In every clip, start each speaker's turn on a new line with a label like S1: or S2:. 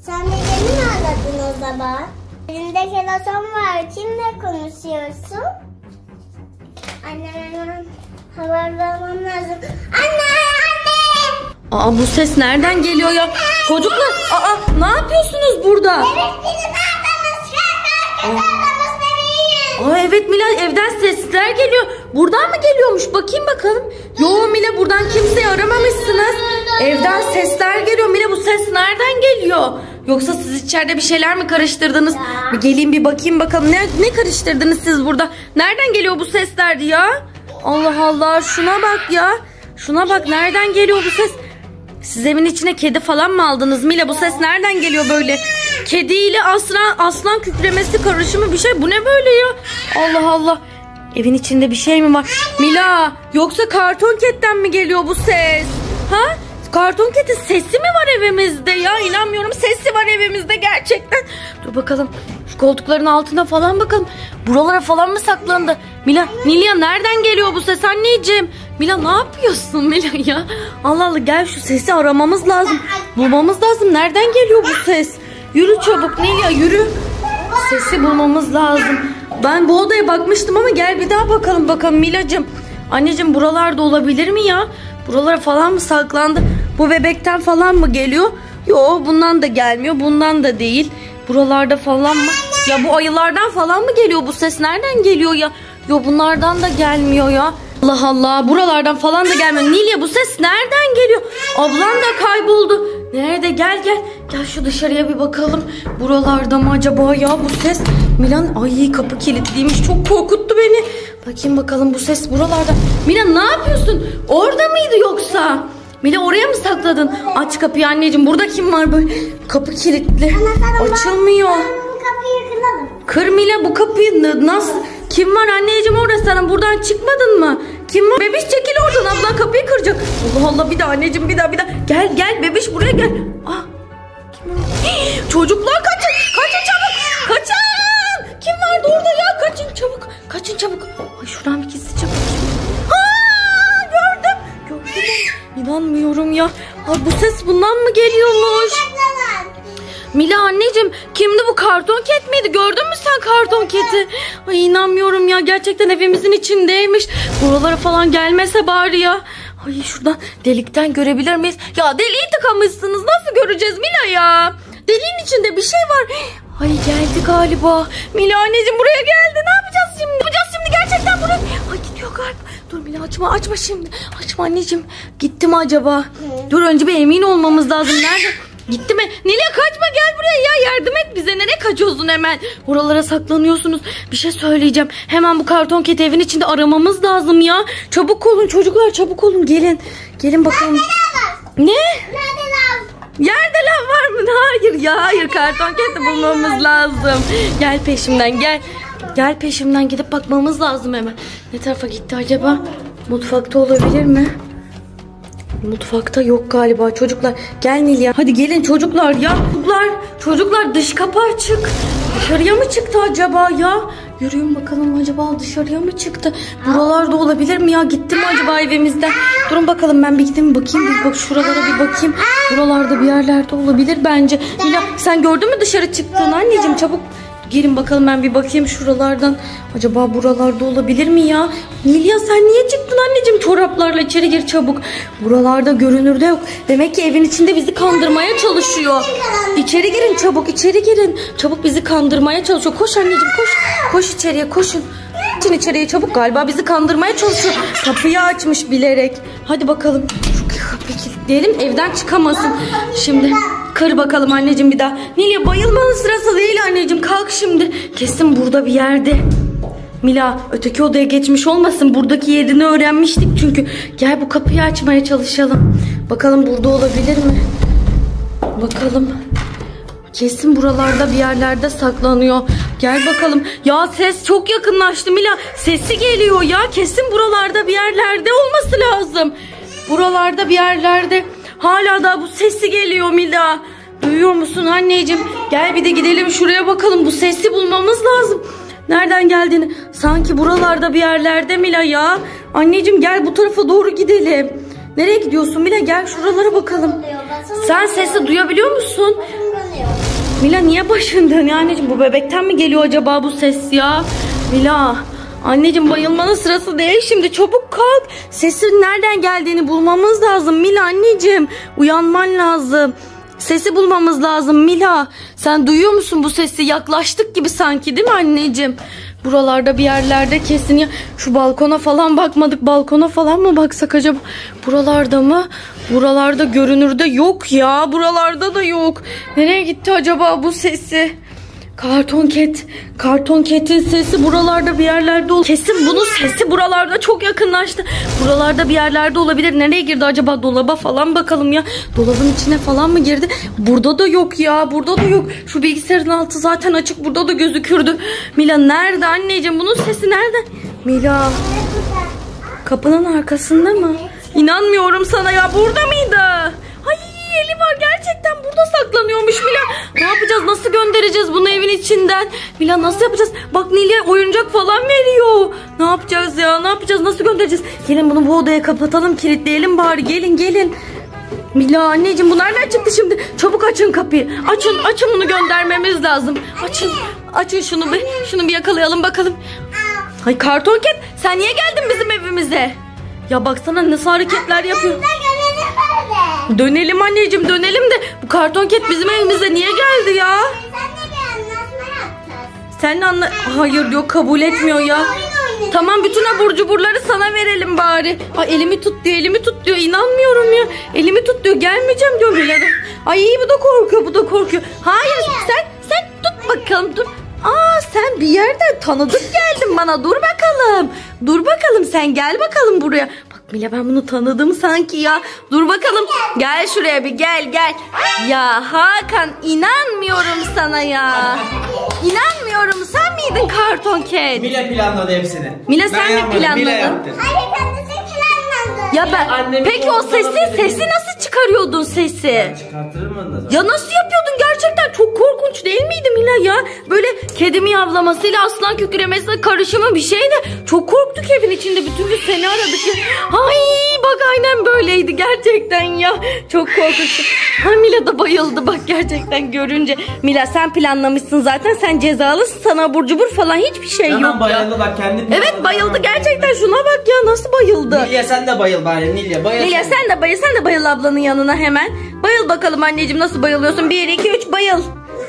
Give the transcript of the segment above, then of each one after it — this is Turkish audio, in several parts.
S1: Sen de beni mi aradın o zaman? Elinde telefon var. Kimle konuşuyorsun? Annem haber vermem lazım. Anne!
S2: Aa, bu ses nereden geliyor ya? Çocuklar, ne yapıyorsunuz burada?
S1: Evet, bizim adamız. Adamız bebeğiz.
S2: Aa, evet Mila, evden sesler geliyor. Buradan mı geliyormuş? Bakayım bakalım. Yo Mila, buradan kimseyi aramamışsınız. Evden sesler geliyor. Mila, bu ses nereden geliyor? Yoksa siz içeride bir şeyler mi karıştırdınız? Bir geleyim bir bakayım bakalım. Ne karıştırdınız siz burada? Nereden geliyor bu sesler ya? Allah Allah, şuna bak ya. Şuna bak, nereden geliyor bu ses? Siz evin içine kedi falan mı aldınız Mila? Bu ses nereden geliyor böyle? Kedi ile aslan kükremesi karışımı bir şey. Bu ne böyle ya? Allah Allah. Evin içinde bir şey mi var? Mila, yoksa karton ketten mi geliyor bu ses? Ha? Karton ketin sesi mi var evimizde ya? İnanmıyorum, sesi var evimizde gerçekten. Dur bakalım. Şu koltukların altına falan bakalım. Buralara falan mı saklandı? Mila, Nilya, nereden geliyor bu ses anneciğim? Mila, ne yapıyorsun Mila ya? Allah Allah, gel şu sesi aramamız lazım. Bulmamız lazım. Nereden geliyor bu ses? Yürü çabuk Nilya, yürü. Sesi bulmamız lazım. Ben bu odaya bakmıştım ama gel bir daha bakalım Milacığım. Anneciğim, buralarda olabilir mi ya? Buralara falan mı saklandı? Bu bebekten falan mı geliyor? Yo, bundan da gelmiyor. Bundan da değil. Buralarda falan mı? Ya bu ayılardan falan mı geliyor bu ses? Nereden geliyor ya? Yo, bunlardan da gelmiyor ya. Allah Allah, buralardan falan da gelmiyor. Nilya, bu ses nereden geliyor? Ablan da kayboldu. Nerede? Gel şu dışarıya bir bakalım. Buralarda mı acaba ya bu ses? Milan, ay kapı kilitliymiş. Çok korkuttu beni. Bakayım bakalım, bu ses buralarda. Milan, ne yapıyorsun? Orada mıydı yoksa? Mila, oraya mı sakladın? Aç kapıyı anneciğim. Burada kim var böyle? Kapı kilitli. Açılmıyor.
S1: Kapıyı kıralım.
S2: Kır Mila, bu kapıyı nasıl? Kim var anneciğim orada? Sen buradan çıkmadın mı? Kim var? Bebiş, çekil oradan, ablan kapıyı kıracak. Allah Allah, bir daha anneciğim, bir daha. Gel bebiş, buraya gel. Kim var? Çocuklar, kaçın çabuk. Kaçın. Kim vardı orada ya? Kaçın çabuk. Ay, şuradan bir gizlice bakayım. Gördüm. İnanmıyorum ya. Bu ses bundan mı geliyormuş? Mila anneciğim, kimdi bu? Karton ket miydi? Gördün mü sen karton keti? Ay, inanmıyorum ya, gerçekten evimizin içindeymiş. Buralara falan gelmese bari ya. Ay, şuradan delikten görebilir miyiz? Ya, deliği tıkamışsınız, nasıl göreceğiz Mila ya? Deliğin içinde bir şey var. Ay, geldi galiba. Mila anneciğim, buraya geldi. Ne yapacağız şimdi? Gerçekten buraya. Ay, gidiyor galiba. Dur Mila, açma şimdi. Açma anneciğim. Gitti mi acaba? Dur, önce bir emin olmamız lazım. Nerede? Gitti mi? Nilay, kaçma, gel buraya ya, yardım et bize. Nereye kaçıyorsun hemen? Buralara saklanıyorsunuz. Bir şey söyleyeceğim. Hemen bu karton keti evin içinde aramamız lazım ya. Çabuk olun çocuklar, çabuk olun, gelin. Gelin bakalım. Ne?
S1: Nerede lav?
S2: Yerde lav var mı? Hayır, karton keti bulmamız lazım. Gel peşimden, gel. Gel peşimden, gidip bakmamız lazım hemen. Ne tarafa gitti acaba? Mutfakta olabilir mi? Mutfakta yok galiba çocuklar. Gel Nilya. Hadi gelin çocuklar ya. Çocuklar, dış kapı açık. Dışarıya mı çıktı acaba ya? Yürüyün bakalım, acaba dışarıya mı çıktı? Buralarda olabilir mi ya? Gitti mi acaba evimizden? Durun bakalım, ben bir gideyim bakayım. Bak şuralara bir bakayım. Buralarda bir yerlerde olabilir bence. Nilya, sen gördün mü dışarı çıktığını anneciğim? Çabuk gelin bakalım, ben bir bakayım şuralardan. Acaba buralarda olabilir mi ya? Nilya, sen niye çıktın anneciğim? Çoraplarla içeri gir çabuk. Buralarda görünürde yok. Demek ki evin içinde bizi kandırmaya çalışıyor. İçeri girin çabuk, içeri girin. Çabuk, bizi kandırmaya çalışıyor. Koş anneciğim, koş. Koş içeriye, koşun. Geçin içeriye çabuk, galiba bizi kandırmaya çalışıyor. Kapıyı açmış bilerek. Hadi bakalım. Şu kapıyı kilitleyelim, evden çıkamasın. Şimdi kır bakalım anneciğim bir daha. Nilya, bayılmanın sırası değil anneciğim. Kalk şimdi. Kesin burada bir yerde. Mila, öteki odaya geçmiş olmasın. Buradaki yerini öğrenmiştik çünkü. Gel, bu kapıyı açmaya çalışalım. Bakalım burada olabilir mi? Bakalım. Kesin buralarda bir yerlerde saklanıyor. Gel bakalım. Ya, ses çok yakınlaştı Mila. Sesi geliyor ya. Kesin buralarda bir yerlerde olması lazım. Buralarda bir yerlerde. Hala da bu sesi geliyor Mila. Duyuyor musun anneciğim? Gel bir de gidelim şuraya bakalım. Bu sesi bulmamız lazım. Nereden geldiğini. Sanki buralarda bir yerlerde Mila ya. Anneciğim, gel bu tarafa doğru gidelim. Nereye gidiyorsun Mila? Gel şuralara bakalım. Sen sesi duyabiliyor musun? Mila niye başın dönüyor anneciğim? Bu bebekten mi geliyor acaba bu ses ya? Mila anneciğim bayılmanın sırası değil şimdi, çabuk kalk. Sesin nereden geldiğini bulmamız lazım Mila anneciğim. Uyanman lazım. Sesi bulmamız lazım Mila. Sen duyuyor musun bu sesi? Yaklaştık gibi sanki, değil mi anneciğim? Buralarda bir yerlerde kesin ya. Şu balkona falan bakmadık. Balkona falan mı baksak acaba? Buralarda mı? Buralarda görünürde yok ya. Buralarda da yok. Nereye gitti acaba bu sesi? Karton Cat. Karton Cat'in sesi buralarda bir yerlerde olur. Kesin bunun sesi buralarda çok yakınlaştı. Buralarda bir yerlerde olabilir. Nereye girdi acaba? Dolaba falan bakalım ya. Dolabın içine falan mı girdi? Burada da yok ya. Burada da yok. Şu bilgisayarın altı zaten açık. Burada da gözükürdü. Mila nerede anneciğim? Bunun sesi nerede? Mila. Kapının arkasında mı? İnanmıyorum sana ya. Burada mıydı? Ay eli var, gerçekten burada saklanıyormuş Mila. Ne yapacağız? Nasıl göndereceğiz bunu evin içinden? Mila nasıl yapacağız? Bak Nil'e oyuncak falan veriyor. Ne yapacağız ya? Ne yapacağız? Nasıl göndereceğiz? Gelin bunu bu odaya kapatalım, kilitleyelim bari. Gelin gelin. Mila anneciğim bu nereden çıktı şimdi? Çabuk açın kapıyı. Açın bunu göndermemiz lazım. Açın şunu bir yakalayalım bakalım. Ay Karton Cat, sen niye geldin bizim evimize? Ya baksana nasıl hareketler yapıyor. Dönelim anneciğim, dönelim de bu Karton Cat bizim evimize niye geldi ya? Seninle Hayır yok, kabul etmiyor ya. Tamam bütün abur cuburları sana verelim bari. Ha, elimi tut diyor, inanmıyorum ya. Elimi tut diyor, gelmeyeceğim diyor Mila'da. Ay bu da korkuyor. Hayır sen tut bakalım, dur. Sen bir yerden tanıdık geldin bana. Dur bakalım sen gel bakalım buraya. Bak Mila, ben bunu tanıdım sanki ya. Dur bakalım, gel şuraya bir gel. Ya Hakan, inanmıyorum sana ya. İnanmıyorum, sen miydin Karton Cat?
S3: Mila planladı hepsini.
S2: Mila sen mi planladın?
S1: Hayır, kendisi planladı.
S2: Ya peki o sesi nasıl çıkarıyordun sesi?
S3: Çıkartırım onu da.
S2: Ya nasıl yapıyordun, gerçekten çok korkunç değil miydi Mila ya? Böyle kedi miyavlamasıyla aslan kükremesiyle karışımı bir şeydi. Çok korktuk evin içinde, bütün gün seni aradık ya. Ay bak aynen böyleydi gerçekten ya. Çok korkunç. Ha Mila da bayıldı bak gerçekten görünce. Mila sen planlamışsın zaten, sen cezalısın, sana abur cubur falan hiçbir şey yok ya.
S3: Bayıldı bak, kendi planladı.
S2: Evet bayıldı gerçekten, şuna bak ya nasıl bayıldı.
S3: Nilya sen de bayıl bari, Nilya bayıl.
S2: Nilya sen de bayıl ablanın yanına hemen. Bayıl bakalım anneciğim, nasıl bayılıyorsun? 1, 2, 3 bayıl.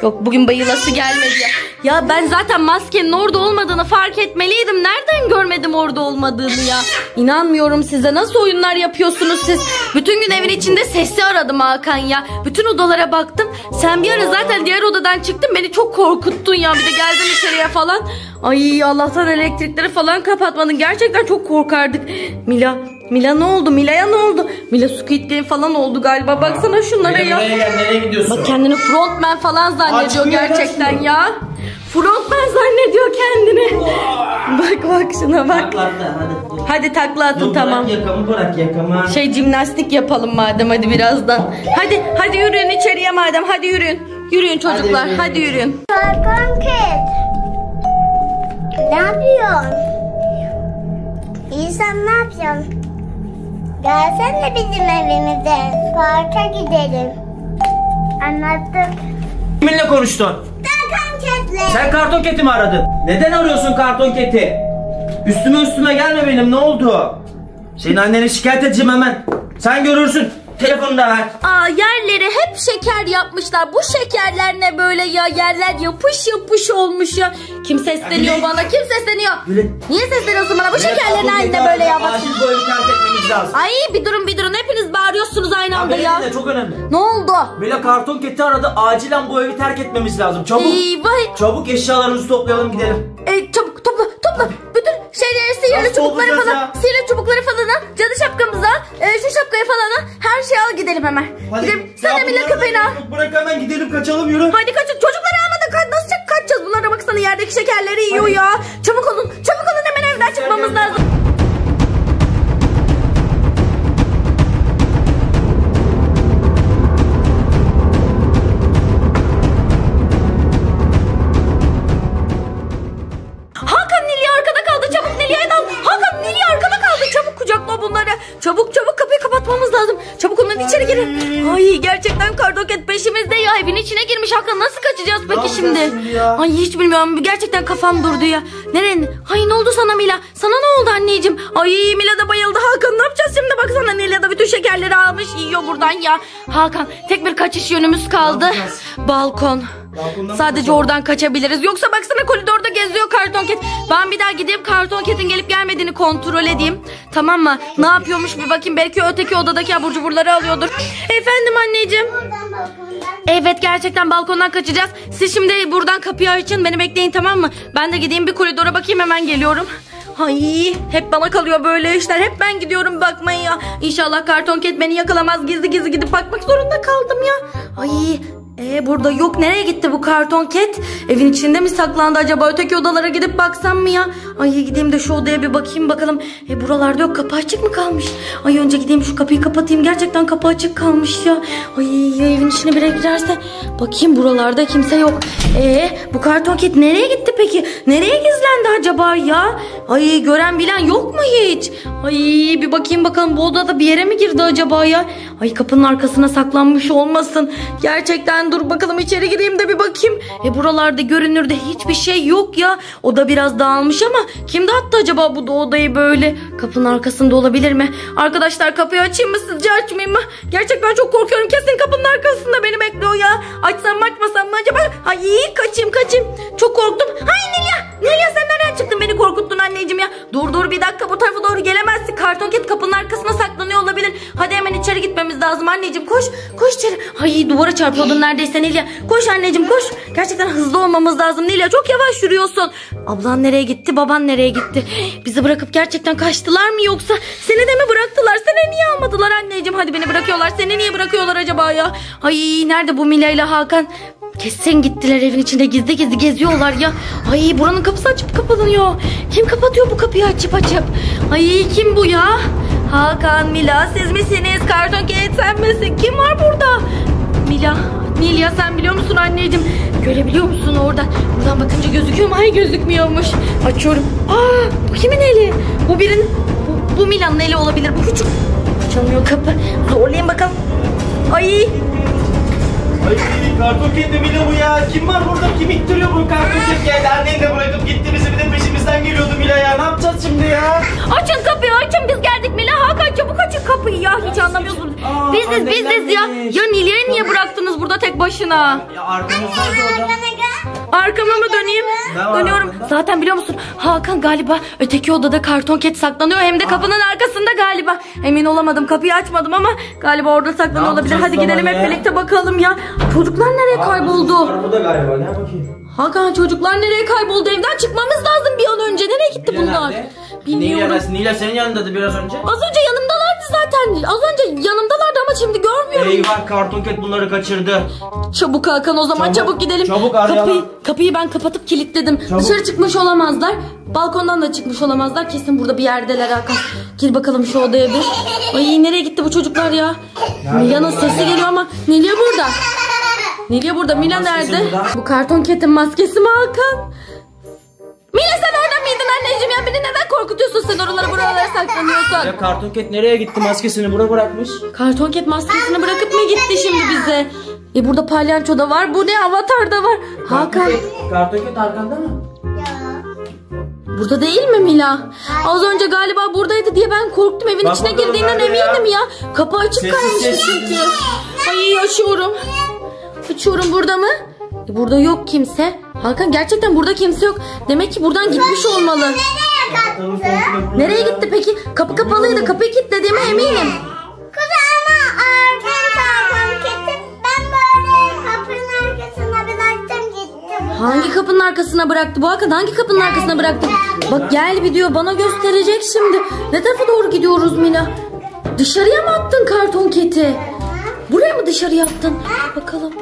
S2: Yok bugün bayılası gelmedi ya. Ya ben zaten maskenin orada olmadığını fark etmeliydim. Nereden görmedim orada olmadığını ya. İnanmıyorum size, nasıl oyunlar yapıyorsunuz siz? Bütün gün evin içinde sesi aradım Hakan ya. Bütün odalara baktım. Sen bir ara zaten diğer odadan çıktın, beni çok korkuttun ya. Bir de geldin içeriye falan. Ay Allah'tan elektrikleri falan kapatmadın. Gerçekten çok korkardık. Mila ne oldu? Mila'ya ne oldu? Mila Squid Game falan oldu galiba. Baksana şunlara ya.
S3: Buraya gel, nereye gidiyorsun?
S2: Bak kendini frontman falan zannediyor gerçekten
S3: şunu.
S2: ya. Frontman zannediyor kendini. Bak şuna bak.
S3: Taklatı hadi.
S2: Hadi takla atın
S3: Dur,
S2: tamam.
S3: Bırak yakamı.
S2: Jimnastik yapalım madem hadi birazdan. Hadi yürüyün içeriye madem, hadi yürüyün. Yürüyün çocuklar, hadi yürüyün.
S1: Karton Cat. Ne yapıyorsun? İnsan ne yapıyorsun? Gelsene bizim evimize. Parka gidelim. Anlattık.
S3: Kiminle konuştun?
S1: Karton Cat'le.
S3: Sen Karton Cat'i mi aradın? Neden arıyorsun Karton Cat'i? Üstüme gelme benim, ne oldu? Senin annene şikayet edeceğim hemen. Sen görürsün. Telefonunu da ver.
S2: Yerleri hep şeker yapmışlar. Bu şekerler ne böyle ya? Yerler yapış olmuş ya. Kim sesleniyor bana? Kim sesleniyor? Niye sesleniyorsun bana? Bu şekerlerin haline böyle ya.
S3: Acil bu evi terk etmemiz lazım.
S2: Ay bir durun. Hepiniz bağırıyorsunuz aynı anda ya.
S3: Benim de çok önemli.
S2: Ne oldu?
S3: Mila Karton Cat'i aradı. Acilen bu evi terk etmemiz lazım. Çabuk.
S2: Eyvah.
S3: Çabuk eşyalarımızı toplayalım gidelim.
S2: Çabuk topla. Bütün şeyleri, sihirli
S3: Nasıl
S2: çubukları
S3: toplayacağız
S2: falan.
S3: ya?
S2: Sihirli çubukları falan al. Cadı şapkamızı al. Şu şapkayı falan al. Her şeyi al gidelim hemen. Gidelim. Sen de Mila köpeğini al.
S3: Bırak hemen gidelim, kaçalım, yürü.
S2: Hadi kaçın. Çocukları almadan nasıl kaçacağız? Bunlara baksana, yerdeki şekerleri yiyor ya. Çabuk olun hemen evden çıkmamız lazım. Hakan Nilya arkada kaldı. Çabuk Nilya'yı al. Hakan Nilya arkada kaldı. Çabuk kucakla bunları. Çabuk kapıyı kapatmamız lazım. Çabuk onların içeri girin. Ay gerçekten kardan kartonket peşimizde ya. Evin içine girmiş Hakan. Nasıl kaçacağız peki
S3: yapacağız şimdi ya?
S2: Ay hiç bilmiyorum. Gerçekten kafam durdu ya. Nereye? Ay ne oldu sana Mila? Sana ne oldu anneciğim? Ay Mila da bayıldı Hakan. Ne yapacağız şimdi? Baksana Nilya da bütün şekerleri almış. Yiyor buradan ya. Hakan tek bir kaçış yönümüz kaldı. Balkon. Sadece oradan kaçabiliriz. Yoksa baksana koridorda geziyor kartonket. Ben bir daha gideyim kartonketin gelip gelmediğini kontrol edeyim. Tamam mı? Ne yapıyormuş bir bakayım. Belki öteki odadaki abur cuburları alıyordur. Efendim anneciğim.
S1: Buradan balkondan.
S2: Evet gerçekten balkondan kaçacağız. Siz şimdi buradan kapıyı açın. Beni bekleyin tamam mı? Ben de gideyim bir koridora bakayım hemen geliyorum. Ay hep bana kalıyor böyle işler. Hep ben gidiyorum bakmayın ya. İnşallah kartonket beni yakalamaz. Gizli gizli gidip bakmak zorunda kaldım ya. Ay burada yok. Nereye gitti bu kartonket? Evin içinde mi saklandı acaba? Öteki odalara gidip baksam mı ya? Ay gideyim de şu odaya bir bakayım bakalım. Buralarda yok. Kapı açık mı kalmış? Ay önce gideyim şu kapıyı kapatayım. Gerçekten kapı açık kalmış ya. Ay evin içine biri girerse. Bakayım buralarda kimse yok. Bu kartonket nereye gitti peki? Nereye gizlendi acaba ya? Ay gören bilen yok mu hiç? Ay bir bakayım bakalım bu odada bir yere mi girdi acaba ya? Ay kapının arkasına saklanmış olmasın. Gerçekten dur bakalım içeri gireyim de bir bakayım. Buralarda görünürde hiçbir şey yok ya. Oda biraz dağılmış ama kim dağıttı acaba bu odayı böyle? Kapının arkasında olabilir mi? Arkadaşlar kapıyı açayım mı sizce açmayayım mı? Gerçekten çok korkuyorum. Kesin kapının arkasında beni bekliyor ya. Açsam mı açmasam mı acaba? Ay kaçayım. Çok korktum. Hay Nilya sen nereden çıktın? Beni korkuttun anneciğim ya. Dur bir dakika bu tarafa doğru gelemezsin. Kartonket kapının arkasına saklanıyor olabilir. Hadi hemen içeri gitmemiz lazım anneciğim. Koş içeri. Ay duvara çarpıyordun neredeyse Nilya. Koş anneciğim koş. Gerçekten hızlı olmamız lazım Nilya. Çok yavaş yürüyorsun. Ablan nereye gitti? Baban nereye gitti? Bizi bırakıp gerçekten kaçtılar mı yoksa? Seni de mi bıraktılar? Seni niye almadılar anneciğim? Hadi beni bırakıyorlar. Seni niye bırakıyorlar acaba ya? Ay nerede bu Mila ile Hakan? Kesin gittiler evin içinde gizli gizli geziyorlar ya. Ay buranın kapısı açıp kapanıyor. Kim kapatıyor bu kapıyı açıp? Ay kim bu ya? Hakan, Mila siz misiniz? Kartonket sen misin? Kim var burada? Nilya sen biliyor musun anneciğim? Görebiliyor musun oradan? Buradan bakınca gözüküyor mu? Hayır gözükmüyormuş. Açıyorum. Bu kimin eli? Bu birinin. Bu Mila'nın eli olabilir. Bu küçük. Açılmıyor kapı. Zorlayayım bakalım. Ay
S3: kartonket de Mila bu ya. Kim var burada? Kim ittiriyor bu kartonket geldi. Annen de bırakıp gitti bizi bir de peşimizden geliyordu Mila ya. Ne yapacağız şimdi ya?
S2: Açın kapıyı açın biz geldik Mila. Hakan çabuk açın kapıyı ya. Hiç anlamıyorsunuz. Biziz ya. Ya Nilya'yı niye bıraktınız burada tek başına?
S3: Ya arkamızdaydı o da.
S2: Arkama mı döneyim? Dönüyorum.
S3: Arkamda?
S2: Zaten biliyor musun? Hakan galiba öteki odada kartonket saklanıyor. Hem de kapının arkasında galiba. Emin olamadım. Kapıyı açmadım ama galiba orada saklanıyor olabilir. Hadi gidelim hep birlikte bakalım ya. Çocuklar nereye kayboldu?
S3: Burada galiba. Ne bakayım?
S2: Hakan çocuklar nereye kayboldu? Evden çıkmamız lazım bir an önce. Nereye gitti bunlar? Bilmiyorum.
S3: Nilya senin yanındadı biraz önce.
S2: Az önce yanımdalardı zaten. Az önce yanımdalardı ama şimdi görmüyorum.
S3: Eyvah kartonket bunları kaçırdı.
S2: Çabuk Hakan o zaman çabuk gidelim.
S3: Çabuk arayalım.
S2: Kapıyı ben kapatıp kilitledim. Dışarı çıkmış olamazlar. Balkondan da çıkmış olamazlar. Kesin burada bir yerdeler Hakan. Gir bakalım şu odaya bir. Ay nereye gitti bu çocuklar ya? Nilya'nın sesi geliyor ama Nilya burada. Mila nerede? Bu kartonketin maskesi mi Hakan? Mila sen orada mıydın anneciğim ya? Beni neden korkutuyorsun sen buralara saklanıyorsun?
S3: Ya kartonket nereye gitti? Maskesini buraya bırakmış.
S2: Kartonket maskesini bırakıp mı gitti şimdi bize? Burada palyaço da var. Bu ne? Avatar da var. Hakan.
S3: Kartonket arkanda mı?
S2: Burada değil mi Mila? Az önce galiba buradaydı diye ben korktum. Evin
S3: Bak
S2: içine
S3: bakalım
S2: girdiğinden
S3: nerede
S2: eminim
S3: ya?
S2: ya. Kapı açık kalmıştı
S3: Sessiz.
S2: çünkü. Ay açıyorum. Burada mı? Burada yok kimse. Hakan gerçekten burada kimse yok. Demek ki buradan gitmiş olmalı. Nereye gitti peki? Kapı kapalıydı. Kapıyı kilitlediğime eminim.
S1: Kız ama kartonketin ben böyle kapının arkasına bıraktım gittim.
S2: Hangi kapının arkasına bıraktı? Bu Hakan hangi kapının arkasına bıraktı? Bak gel bir diyor bana gösterecek şimdi. Ne tarafa doğru gidiyoruz Mila? Dışarıya mı attın kartonketi? Buraya mı dışarıya attın? Bakalım.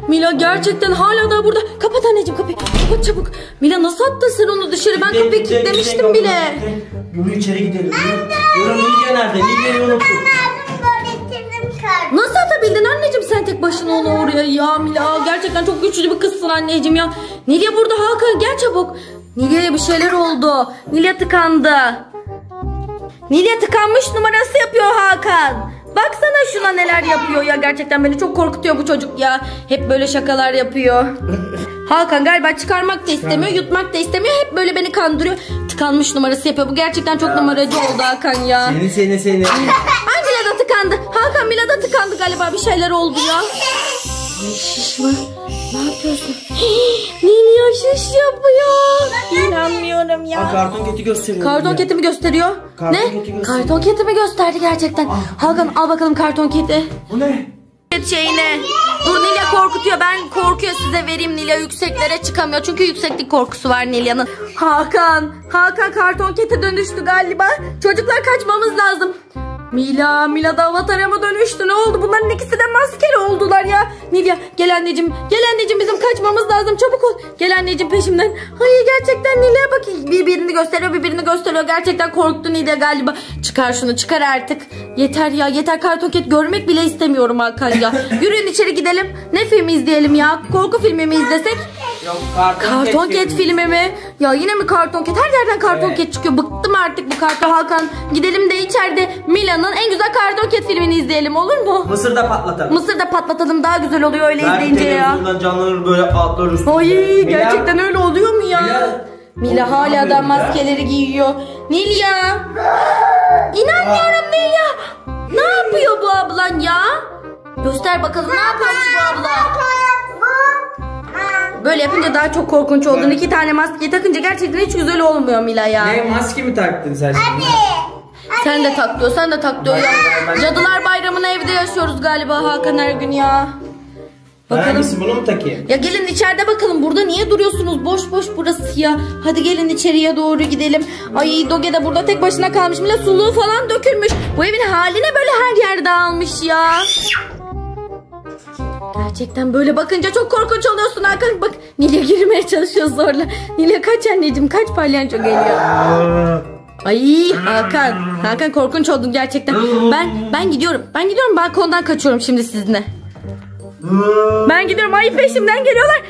S2: Mila gerçekten hala da burada. Kapat anneciğim kapıyı. Kapat çabuk. Mila nasıl attın sen onu dışarı? Ben kapıyı kilitlemiştim bile.
S3: Yürü içeri gidelim. Yürü Nilya nerede? Nilya'yı unuttum.
S2: Nasıl atabildin anneciğim sen tek başına onu oraya ya Mila? Gerçekten çok güçlü bir kızsın anneciğim ya. Nilya burada Hakan gel çabuk. Nilya'ya bir şeyler oldu. Nilya tıkandı. Nilya tıkanmış numarası yapıyor Hakan. Baksana şuna neler yapıyor ya. Gerçekten beni çok korkutuyor bu çocuk ya. Hep böyle şakalar yapıyor. Hakan galiba çıkarmak da istemiyor, yutmak da istemiyor. Hep böyle beni kandırıyor. Tıkanmış numarası yapıyor. Bu gerçekten çok numaracı oldu Hakan ya.
S3: Seni.
S2: Ay Mila da tıkandı. Hakan Mila da tıkandı galiba. Bir şeyler oldu ya. Ay şiş mi? Ne yapıyorsun? Nilya şiş yapıyor. İnanmıyorum ya.
S3: Karton keti gösteriyor.
S2: Karton keti mi gösteriyor?
S3: Karton
S2: Ne?
S3: keti gösteriyor.
S2: Karton keti mi gösterdi gerçekten? Hakan al bakalım karton keti.
S3: Bu ne?
S2: Şeyine. Dur Nilya korkutuyor. Ben korkuyor size vereyim. Nilya yükseklere çıkamıyor. Çünkü yükseklik korkusu var Nilya'nın. Hakan karton kete dönüştü galiba. Çocuklar kaçmamız lazım. Mila da avatara mı dönüştü? Ne oldu? Bunların ikisi de maskeli oldular ya. Nilya gel anneciğim. Gel anneciğim bizim kaçmamız lazım. Çabuk ol. Gel anneciğim peşimden. Hayır gerçekten Nilya'ya bak. Birbirini gösteriyor. Gerçekten korktu Nilya galiba. Çıkar şunu çıkar artık. Yeter ya yeter karton ket görmek bile istemiyorum Hakan ya. Yürüyün içeri gidelim. Ne filmi izleyelim ya? Korku filmi mi izlesek?
S3: Yok,
S2: Karton ket filmi mi? Ya yine mi karton ket? Her yerden karton ket çıkıyor. Bıktım artık bu karton. Hakan gidelim de içeride Mila'nın en güzel karton ket filmini izleyelim olur mu?
S3: Mısır'da patlatalım.
S2: Mısır'da patlatalım daha güzel oluyor öyle izleyince ya.
S3: Televizyondan canlanır böyle atlar üstüne.
S2: Ay gerçekten öyle oluyor mu ya? Mila hala da
S3: yapıyorsun
S2: maskeleri giyiyor. Nilya. İnanmıyorum Nilya. Ne yapıyor bu ablan ya? Göster bakalım ne yapıyormuş bu abla? Böyle yapınca daha çok korkunç oldun. 2 tane maskeyi takınca gerçekten hiç güzel olmuyor Mila ya.
S3: Ne maske mi taktın sen şimdi?
S2: Sen de tak diyor ya. Cadılar Bayramı'nı evde yaşıyoruz galiba Hakan her gün ya. Bakalım.
S3: Hangisi bunu mu takayım?
S2: Ya gelin içeride bakalım. Burada niye duruyorsunuz? Boş burası ya. Hadi gelin içeriye doğru gidelim. Ay Doge de burada tek başına kalmış. Mila suluğu falan dökülmüş. Bu evin haline böyle her yer dağılmış ya. Gerçekten böyle bakınca çok korkunç oluyorsun Hakan. Bak Nilya girmeye çalışıyor zorla. Nilya kaç anneciğim kaç palyaço geliyor. Ay Hakan korkunç oldun gerçekten. Ben gidiyorum. Balkondan kaçıyorum şimdi sizinle. Ben gidiyorum. Ay peşimden geliyorlar.